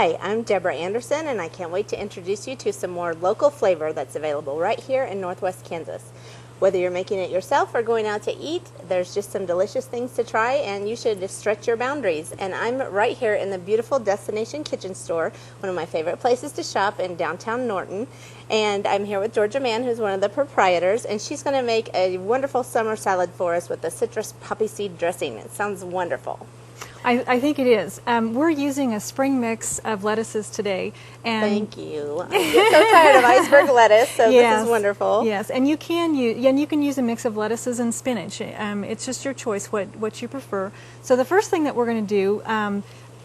Hi, I'm Deborah Anderson, and I can't wait to introduce you to some more local flavor that's available right here in Northwest Kansas. Whether you're making it yourself or going out to eat, there's just some delicious things to try, and you should just stretch your boundaries. And I'm right here in the beautiful Destination Kitchen Store, one of my favorite places to shop in downtown Norton. And I'm here with Georgia Mann, who's one of the proprietors, and she's going to make a wonderful summer salad for us with the citrus poppy seed dressing. It sounds wonderful. I think it is. We're using a spring mix of lettuces today. And thank you. I get so tired of iceberg lettuce, so yes, this is wonderful. Yes, and you can use a mix of lettuces and spinach. It's just your choice what you prefer. So the first thing that we're going to do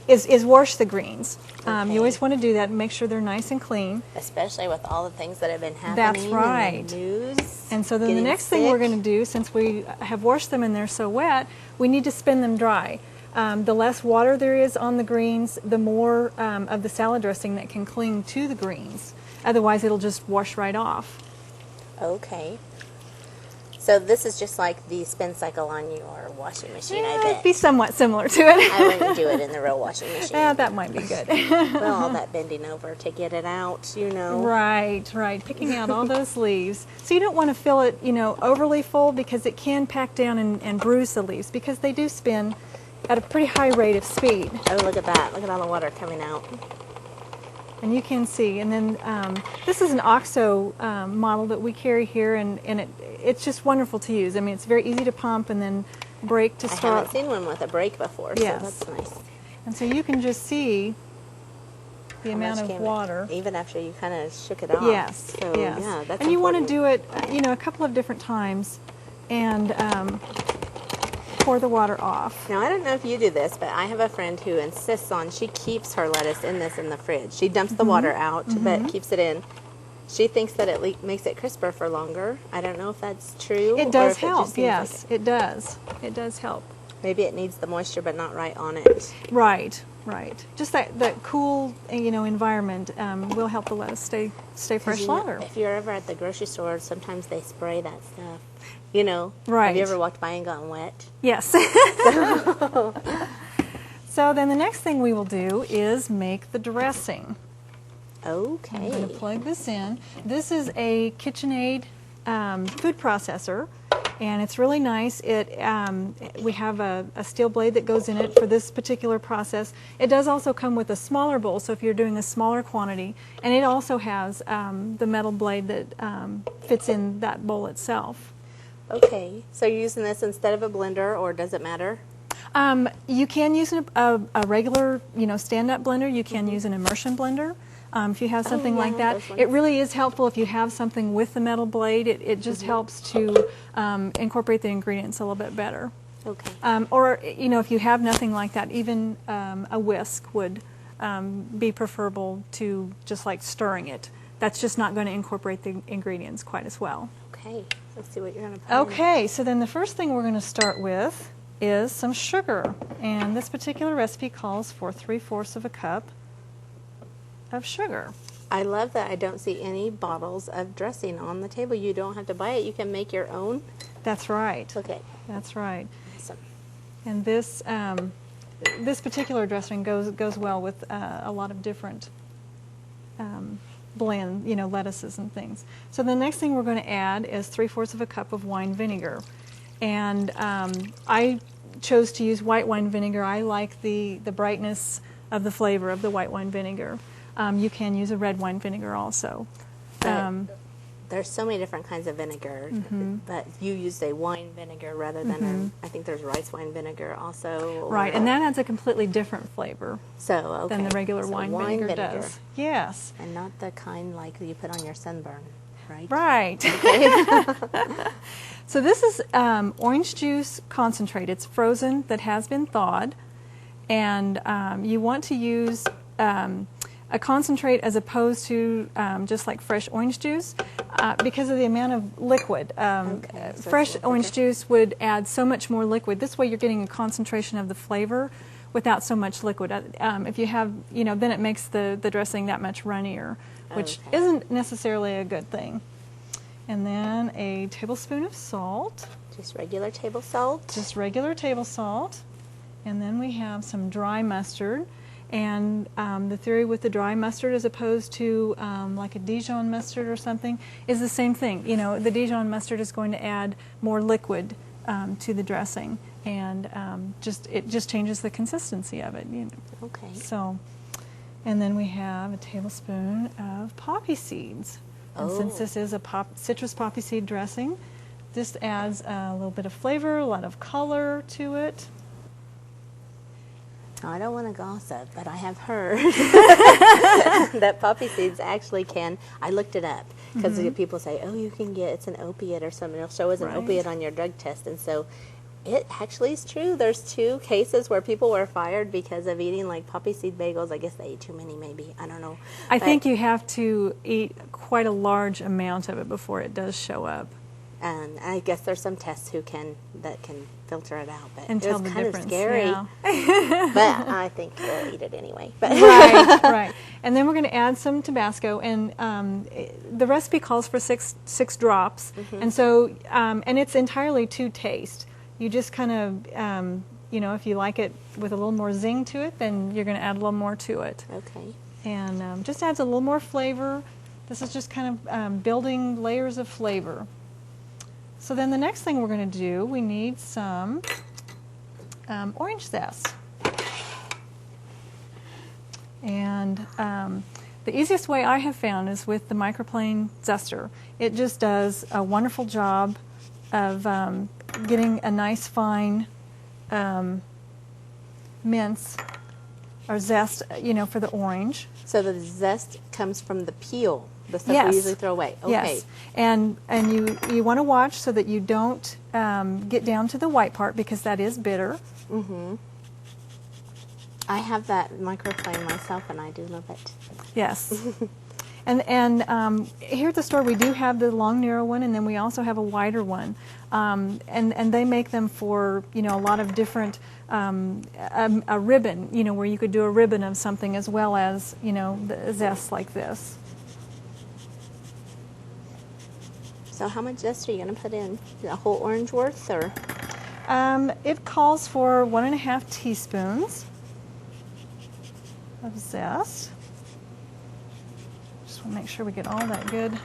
is wash the greens. Okay. You always want to do that and make sure they're nice and clean. Especially with all the things that have been happening. That's right. In the news. And so then the next thing we're going to do, since we have washed them and they're so wet, we need to spin them dry. The less water there is on the greens, the more of the salad dressing that can cling to the greens. Otherwise, it'll just wash right off. Okay. So this is just like the spin cycle on your washing machine, I bet. It'd be somewhat similar to it. I wouldn't do it in the real washing machine. Yeah, that might be good. Well, all that bending over to get it out, you know. Right, right. Picking out all those leaves. So you don't want to fill it, overly full, because it can pack down and bruise the leaves, because they do spin at a pretty high rate of speed. Oh, look at that. Look at all the water coming out. And you can see. And then this is an OXO model that we carry here, and it's just wonderful to use. I mean, it's very easy to pump and then brake to start. I haven't seen one with a brake before, yes. So that's nice. And so you can just see the amount of water. Even after you kind of shook it off. Yes, so, yes. Yeah, that's and you want to important. do it, a couple of different times, and pour the water off. Now, I don't know if you do this, but I have a friend who insists on, she keeps her lettuce in the fridge. She dumps the water out, but keeps it in. She thinks that it makes it crisper for longer. I don't know if that's true. It does help, yes, it does. It does help. Maybe it needs the moisture, but not right on it. Right, right. Just that cool, environment will help the lettuce stay fresh longer. If you're ever at the grocery store, sometimes they spray that stuff. Right. Have you ever walked by and gotten wet? Yes. So then the next thing we will do is make the dressing. Okay. I'm going to plug this in. This is a KitchenAid food processor, and it's really nice. We have a steel blade that goes in it for this particular process. It does also come with a smaller bowl, so if you're doing a smaller quantity, and it also has the metal blade that fits in that bowl itself. Okay, so you're using this instead of a blender, or does it matter? You can use a regular, stand-up blender. You can use an immersion blender. If you have something like that, it really is helpful if you have something with the metal blade. It just helps to incorporate the ingredients a little bit better. Okay. Or, if you have nothing like that, even a whisk would be preferable to just like stirring it. That's just not going to incorporate the ingredients quite as well. Okay, let's see what you're going to put Okay, so then the first thing we're going to start with is some sugar. And this particular recipe calls for 3/4 of a cup of sugar. I love that I don't see any bottles of dressing on the table. You don't have to buy it. You can make your own. That's right. Okay. That's right. Awesome. And this this particular dressing goes well with a lot of different blend, lettuces and things. So the next thing we're going to add is 3/4 of a cup of wine vinegar. And I chose to use white wine vinegar. I like the brightness of the flavor of the white wine vinegar. You can use a red wine vinegar also. There's so many different kinds of vinegar, but you used a wine vinegar rather than I think there's rice wine vinegar also. Right, and that adds a completely different flavor than the regular wine vinegar does. Yes. And not the kind like you put on your sunburn, right? Right. Okay. So this is orange juice concentrate. It's frozen that has been thawed, and you want to use a concentrate as opposed to just like fresh orange juice because of the amount of liquid. So fresh orange juice would add so much more liquid. This way you're getting a concentration of the flavor without so much liquid. If you have, then it makes the dressing that much runnier, which isn't necessarily a good thing. And then a tablespoon of salt. Just regular table salt? Just regular table salt. And then we have some dry mustard. And the theory with the dry mustard as opposed to like a Dijon mustard or something is the same thing. You know, the Dijon mustard is going to add more liquid to the dressing, and it just changes the consistency of it. You know. Okay. So, and then we have a tablespoon of poppy seeds. And since this is a citrus poppy seed dressing, this adds a little bit of flavor, a lot of color to it. I don't want to gossip, but I have heard that poppy seeds actually can. I looked it up because people say, "Oh, you can get it's an opiate or something." It'll show as an opiate on your drug test, and so it actually is true. There's 2 cases where people were fired because of eating like poppy seed bagels. I guess they ate too many, maybe. I don't know. I think you have to eat quite a large amount of it before it does show up. And I guess there's some tests that can filter it out, but And it tell was the kind of difference, scary. yeah. But I think we'll eat it anyway. But Right, right. And then we're going to add some Tabasco, and the recipe calls for six drops, and so and it's entirely to taste. You just kind of you know, if you like it with a little more zing to it, then you're going to add a little more to it. Okay. And just adds a little more flavor. This is just kind of building layers of flavor. So then the next thing we're going to do, we need some orange zest. And the easiest way I have found is with the microplane zester. It just does a wonderful job of getting a nice fine mince or zest, you know, for the orange. So the zest comes from the peel, the stuff Yes. we usually throw away. Okay. Yes, and you want to watch so that you don't get down to the white part because that is bitter. I have that microplane myself, and I do love it. Yes. And here at the store we do have the long narrow one, and then we also have a wider one, and they make them for, you know, a lot of different a ribbon, you know, where you could do a ribbon of something as well as, you know, the zest like this. So how much zest are you going to put in? A whole orange worth, or? It calls for 1.5 teaspoons of zest. Just want to make sure we get all that good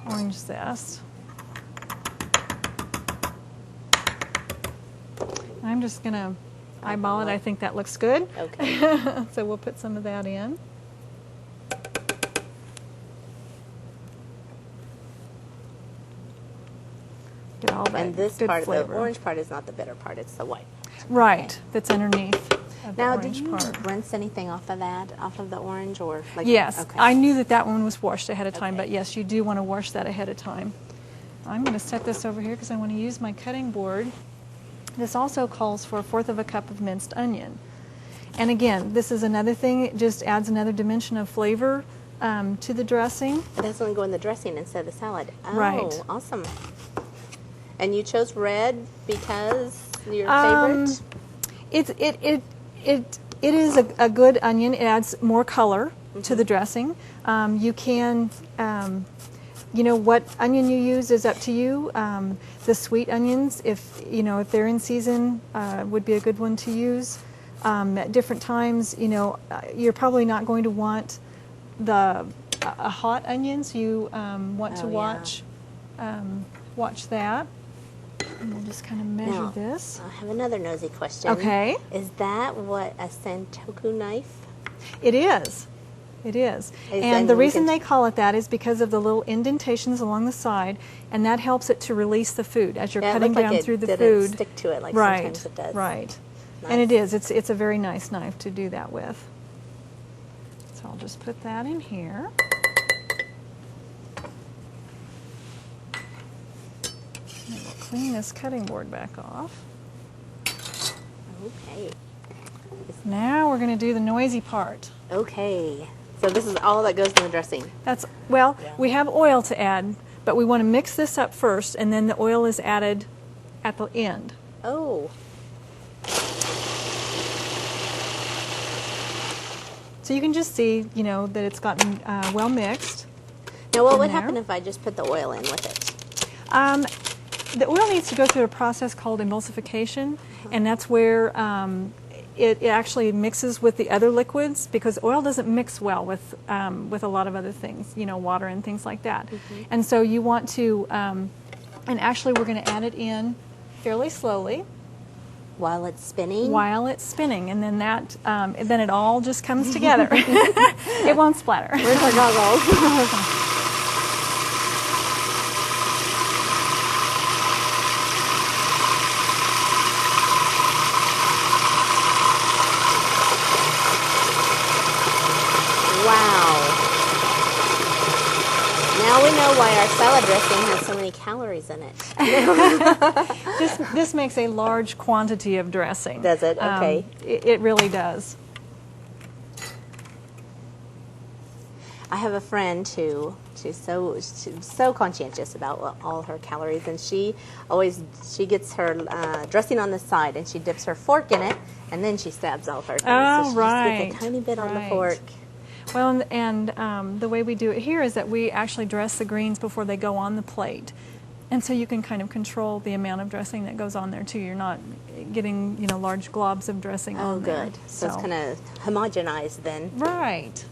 orange zest. I'm just going to eyeball it. I think that looks good. Okay. So we'll put some of that in. Get all that And this good part, flavor. the orange part, is not the bitter part, it's the white. Right, that's underneath of the Now, orange did you part. rinse anything off of that, off of the orange, or? Like, Yes, okay. I knew that one was washed ahead of time, Okay. but yes, you do want to wash that ahead of time. I'm going to set this over here because I want to use my cutting board. This also calls for 1/4 cup of minced onion. And again, this is another thing, it just adds another dimension of flavor to the dressing. That's going to go in the dressing instead of the salad. Oh, Right. Awesome. And you chose red because your favorite? It is a good onion. It adds more color to the dressing. You can, you know, what onion you use is up to you. The sweet onions, if they're in season, would be a good one to use. At different times, you know, you're probably not going to want a hot onions. You want to watch that. And we'll just kind of measure Now, this. I have another nosy question. Okay. Is that what a santoku knife? It is. It is. And the reason they call it that is because of the little indentations along the side, and that helps it to release the food as you're cutting down through the food. Stick to it like Right, sometimes it does. right. Nice. And it is. It's a very nice knife to do that with. So I'll just put that in here. And we'll clean this cutting board back off. Okay. Now we're going to do the noisy part. Okay. So this is all that goes in the dressing. We have oil to add, but we want to mix this up first, and then the oil is added at the end. Oh. So you can just see, you know, that it's gotten well mixed. Now what would happen if I just put the oil in with it? The oil needs to go through a process called emulsification, and that's where it actually mixes with the other liquids, because oil doesn't mix well with a lot of other things, you know, water and things like that. And so you want to, and actually we're going to add it in fairly slowly. While it's spinning? While it's spinning, and then then it all just comes together. It won't splatter. Where's our goggles? Now we know why our salad dressing has so many calories in it. This makes a large quantity of dressing. Does it? Okay. It really does. I have a friend she's so conscientious about all her calories, and she gets her dressing on the side, and she dips her fork in it, and then she stabs all her things. Oh, so she right. just gets a tiny bit on the fork. Well, and the way we do it here is that we actually dress the greens before they go on the plate. And so you can kind of control the amount of dressing that goes on there too. You're not getting, you know, large globs of dressing on there. Oh, good. So it's kind of homogenized then. Right.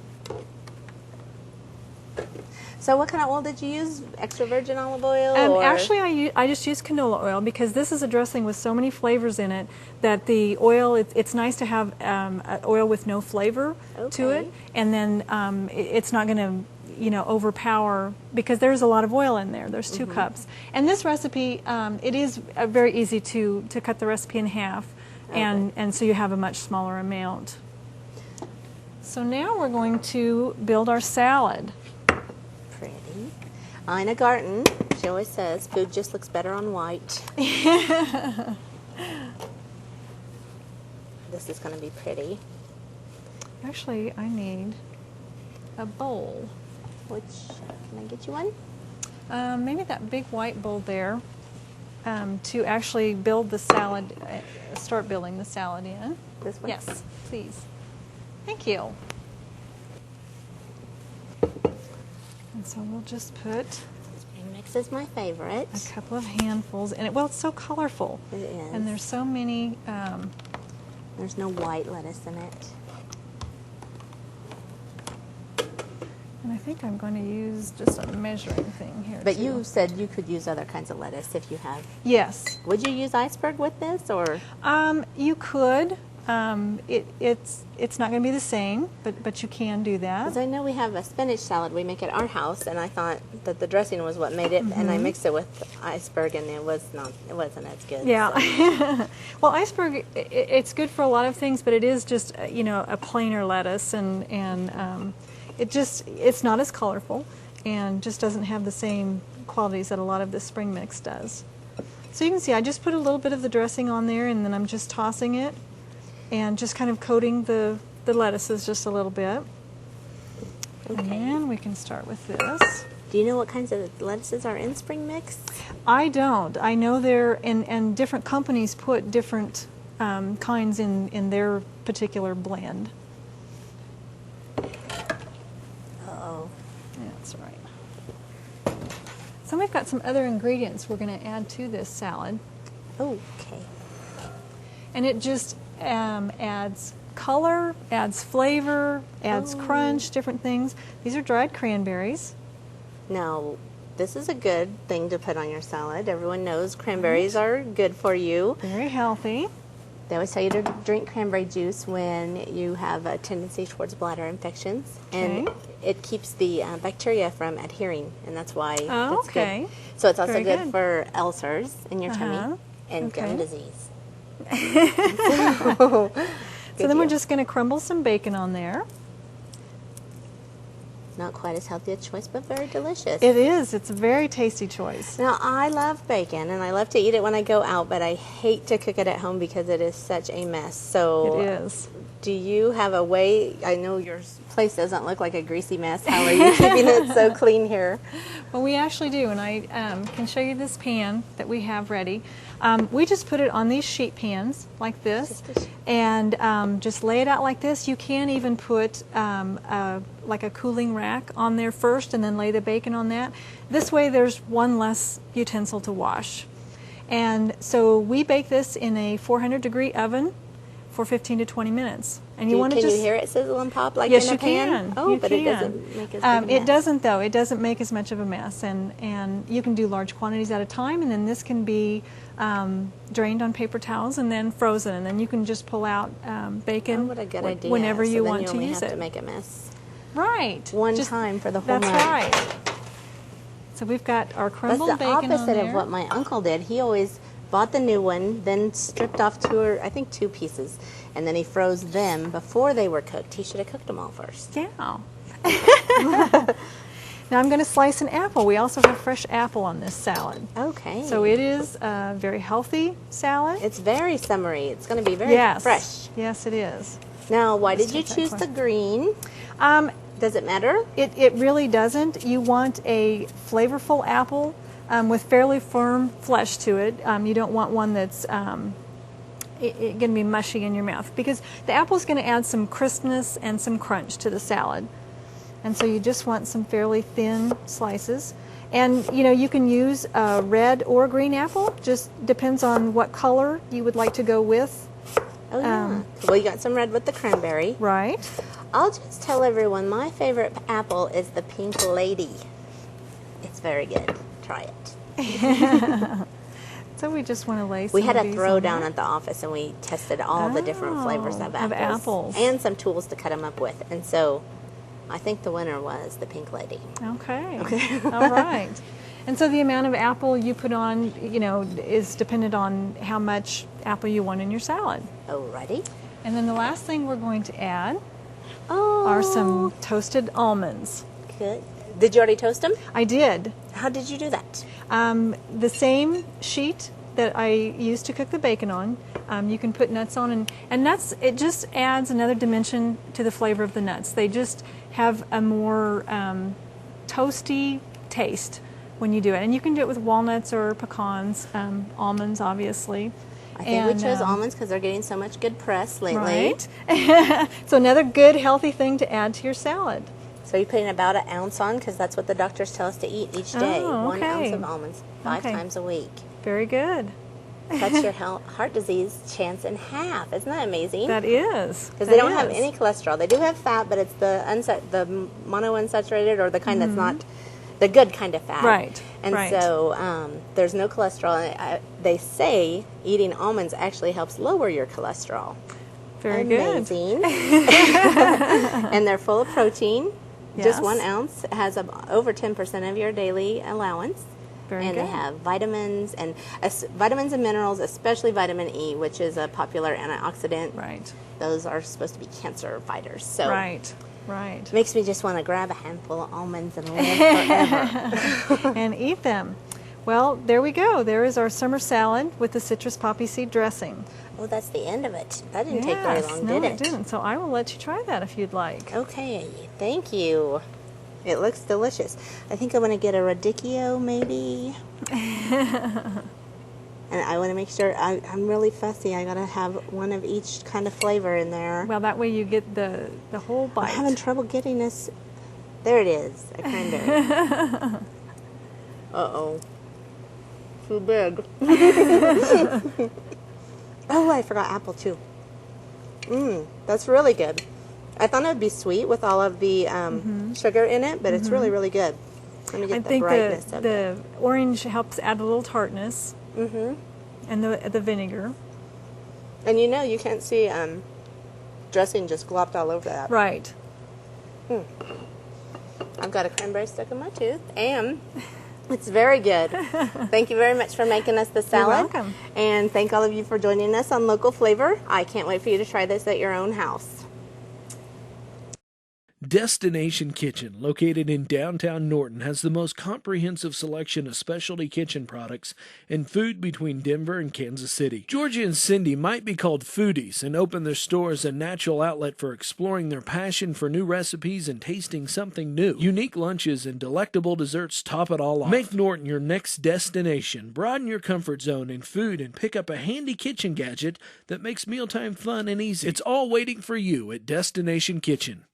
So what kind of oil did you use? Extra virgin olive oil? Or? Actually, I just use canola oil, because this is a dressing with so many flavors in it that the oil, it's nice to have oil with no flavor to it, and then it's not going to, you know, overpower, because there's a lot of oil in there. There's 2 cups. And this recipe, it is very easy to cut the recipe in half, and so you have a much smaller amount. So now we're going to build our salad. Pretty. Ina Garten, she always says, food just looks better on white. This is going to be pretty. Actually, I need a bowl. Which, can I get you one? Maybe that big white bowl there, to actually build the salad, start building the salad in. This one? Yes, please. Thank you. And so we'll just put Spring mix is my favorite. a couple of handfuls in it. Well, it's so colorful. It is. And there's so many. There's no white lettuce in it. And I think I'm going to use just a measuring thing here. But too. you said you could use other kinds of lettuce if you have. Yes. Would you use iceberg with this, or? You could. It's not going to be the same, but you can do that. Because I know we have a spinach salad we make at our house, and I thought that the dressing was what made it, and I mixed it with iceberg, and it wasn't as good. Yeah. So. Well, iceberg, it's good for a lot of things, but it is just, you know, a plainer lettuce, and it's not as colorful, and just doesn't have the same qualities that a lot of the spring mix does. So you can see I just put a little bit of the dressing on there, and then I'm just tossing it and just kind of coating the lettuces just a little bit. Okay. And then we can start with this. Do you know what kinds of lettuces are in spring mix? I don't. I know and different companies put different kinds in their particular blend. Uh-oh. That's right. So we've got some other ingredients we're going to add to this salad. Oh, okay. And it just adds color, adds flavor, adds crunch, different things. These are dried cranberries. Now, this is a good thing to put on your salad. Everyone knows cranberries are good for you. Very healthy. They always tell you to drink cranberry juice when you have a tendency towards bladder infections. And it keeps the bacteria from adhering, and that's why that's good. So it's also good for ulcers in your tummy and gum disease. So then we're just going to crumble some bacon on there. Not quite as healthy a choice, but very delicious. It is. It's a very tasty choice. Now, I love bacon, and I love to eat it when I go out, but I hate to cook it at home because it is such a mess. So, it is. Do you have a way? I know your place doesn't look like a greasy mess. How are you keeping it so clean here? Well, we actually do, and I can show you this pan that we have ready. We just put it on these sheet pans like this, and just lay it out like this. You can even put like a cooling rack on there first, and then lay the bacon on that. This way, there's one less utensil to wash. And so we bake this in a 400-degree oven for 15 to 20 minutes. And you want to Can just you hear it sizzle and pop like yes, in a you pan? can. Oh, you but can. it doesn't make as big a mess. It doesn't, though. It doesn't make as much of a mess, and you can do large quantities at a time. And then this can be drained on paper towels and then frozen, and then you can just pull out bacon Oh, what a good idea. whenever you then want you to only use have it. to make a mess Right. one time for the whole That's month. right. So we've got our crumbled That's the bacon on opposite there. of what my uncle did. He always bought the new one, then stripped off two pieces, and then he froze them before they were cooked. He should have cooked them all first. Yeah. Now I'm going to slice an apple. We also have fresh apple on this salad. Okay. So it is a very healthy salad. It's very summery. It's going to be very fresh. Yes, it is. Now, why Let's did you take that choose the question. green? Does it matter? It really doesn't. You want a flavorful apple with fairly firm flesh to it. You don't want one that's going to be mushy in your mouth, because the apple is going to add some crispness and some crunch to the salad. And so you just want some fairly thin slices. And you can use a red or green apple. Just depends on what color you would like to go with. Oh, yeah. Well, you got some red with the cranberry. Right. I'll just tell everyone my favorite apple is the Pink Lady. It's very good. Try it. So we just want to lay some We had of a these throwdown on there. at the office, and we tested all the different flavors of apples. And some tools to cut them up with. And so I think the winner was the Pink Lady. Okay. All right. And so the amount of apple you put on, is dependent on how much apple you want in your salad. Alrighty. And then the last thing we're going to add are some toasted almonds. Good. Did you already toast them? I did. How did you do that? The same sheet that I used to cook the bacon on, you can put nuts on, and nuts, it just adds another dimension to the flavor of the nuts. They just have a more toasty taste when you do it. And you can do it with walnuts or pecans, almonds obviously. I think we chose almonds because they're getting so much good press lately. Right. So another good healthy thing to add to your salad. So you're putting about an ounce on, because that's what the doctors tell us to eat each day. Oh, 1 okay. ounce of almonds, 5 times a week. Very good. Cuts your heart disease chance in half. Isn't that amazing? That is. Because they don't have any cholesterol. They do have fat, but it's the monounsaturated, or the kind that's not the good kind of fat. Right. And so there's no cholesterol. They say eating almonds actually helps lower your cholesterol. Very Amazing. good. And they're full of protein. Just Yes. 1 ounce has over 10% of your daily allowance. Very and good. they have vitamins and minerals, especially vitamin E, which is a popular antioxidant. Right. Those are supposed to be cancer fighters. So Right. makes me just want to grab a handful of almonds and live forever. And eat them. Well, there we go. There is our summer salad with the citrus poppy seed dressing. Oh, that's the end of it. That didn't take very long, no, did it didn't. So I will let you try that if you'd like. Okay, thank you. It looks delicious. I think I'm going to get a radicchio, maybe. And I want to make sure, I'm really fussy. I got to have one of each kind of flavor in there. Well, that way you get the whole bite. I'm having trouble getting this. There it is, a cranberry. Uh-oh. Too big. Oh, I forgot apple, too. That's really good. I thought it would be sweet with all of the sugar in it, but it's really, really good. Let me get the brightness of it. The orange helps add a little tartness. And the vinegar. And you can't see dressing just glopped all over that. Right. I've got a cranberry stuck in my tooth, and it's very good. Thank you very much for making us the salad. You're welcome. And thank all of you for joining us on Local Flavor. I can't wait for you to try this at your own house. Destination Kitchen, located in downtown Norton, has the most comprehensive selection of specialty kitchen products and food between Denver and Kansas City. Georgia and Cindy might be called foodies and open their store as a natural outlet for exploring their passion for new recipes and tasting something new. Unique lunches and delectable desserts top it all off. Make Norton your next destination. Broaden your comfort zone in food and pick up a handy kitchen gadget that makes mealtime fun and easy. It's all waiting for you at Destination Kitchen.